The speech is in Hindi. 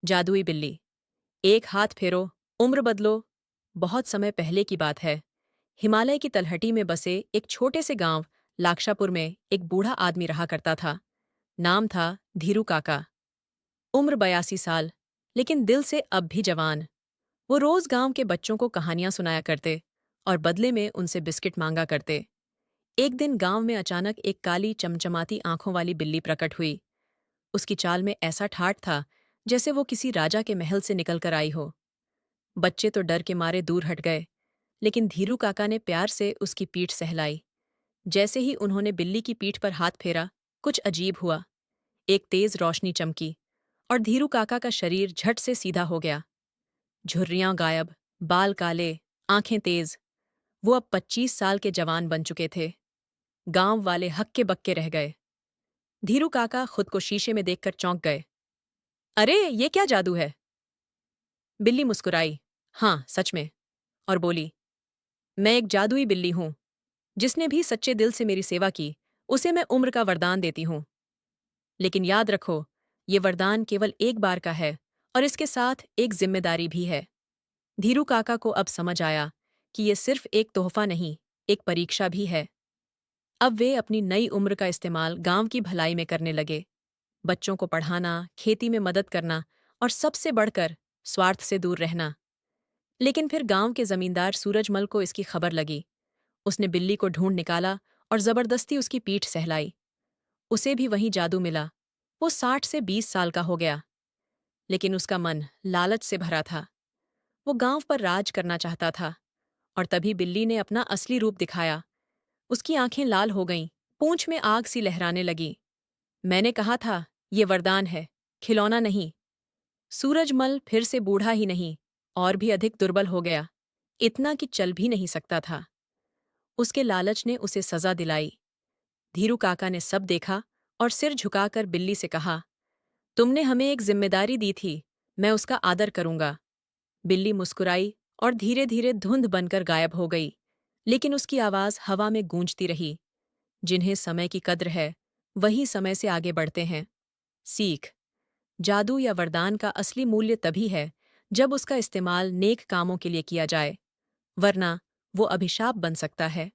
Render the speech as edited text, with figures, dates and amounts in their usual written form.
जादुई बिल्ली। एक हाथ फेरो, उम्र बदलो। बहुत समय पहले की बात है। हिमालय की तलहटी में बसे एक छोटे से गांव लाक्षापुर में एक बूढ़ा आदमी रहा करता था। नाम था धीरू काका। उम्र 82 साल, लेकिन दिल से अब भी जवान। वो रोज गांव के बच्चों को कहानियां सुनाया करते और बदले में उनसे बिस्किट मांगा करते। एक दिन गांव में अचानक एक काली चमचमाती आंखों वाली बिल्ली प्रकट हुई। उसकी चाल में ऐसा ठाठ था जैसे वो किसी राजा के महल से निकल कर आई हो। बच्चे तो डर के मारे दूर हट गए, लेकिन धीरू काका ने प्यार से उसकी पीठ सहलाई। जैसे ही उन्होंने बिल्ली की पीठ पर हाथ फेरा, कुछ अजीब हुआ। एक तेज रोशनी चमकी और धीरू काका का शरीर झट से सीधा हो गया। झुर्रियां गायब, बाल काले, आंखें तेज। वो अब 25 साल के जवान बन चुके थे। गांव वाले हक्के बक्के रह गए। धीरू काका खुद को शीशे में देखकर चौंक गए। अरे, ये क्या जादू है? बिल्ली मुस्कुराई। हाँ, सच में। और बोली, मैं एक जादुई बिल्ली हूं। जिसने भी सच्चे दिल से मेरी सेवा की, उसे मैं उम्र का वरदान देती हूं। लेकिन याद रखो, ये वरदान केवल एक बार का है और इसके साथ एक जिम्मेदारी भी है। धीरू काका को अब समझ आया कि ये सिर्फ एक तोहफा नहीं, एक परीक्षा भी है। अब वे अपनी नई उम्र का इस्तेमाल गांव की भलाई में करने लगे। बच्चों को पढ़ाना, खेती में मदद करना और सबसे बढ़कर स्वार्थ से दूर रहना। लेकिन फिर गांव के जमींदार सूरजमल को इसकी खबर लगी। उसने बिल्ली को ढूंढ निकाला और जबरदस्ती उसकी पीठ सहलाई। उसे भी वही जादू मिला। वो 60 से 20 साल का हो गया, लेकिन उसका मन लालच से भरा था। वो गांव पर राज करना चाहता था। और तभी बिल्ली ने अपना असली रूप दिखाया। उसकी आंखें लाल हो गईं, पूंछ में आग सी लहराने लगी। मैंने कहा था, ये वरदान है, खिलौना नहीं। सूरजमल फिर से बूढ़ा ही नहीं, और भी अधिक दुर्बल हो गया। इतना कि चल भी नहीं सकता था। उसके लालच ने उसे सजा दिलाई। धीरू काका ने सब देखा और सिर झुकाकर बिल्ली से कहा, तुमने हमें एक जिम्मेदारी दी थी, मैं उसका आदर करूंगा। बिल्ली मुस्कुराई और धीरे धीरे धुंध बनकर गायब हो गई। लेकिन उसकी आवाज हवा में गूंजती रही। जिन्हें समय की कद्र है, वही समय से आगे बढ़ते हैं। सीख। जादू या वरदान का असली मूल्य तभी है जब उसका इस्तेमाल नेक कामों के लिए किया जाए, वरना वो अभिशाप बन सकता है।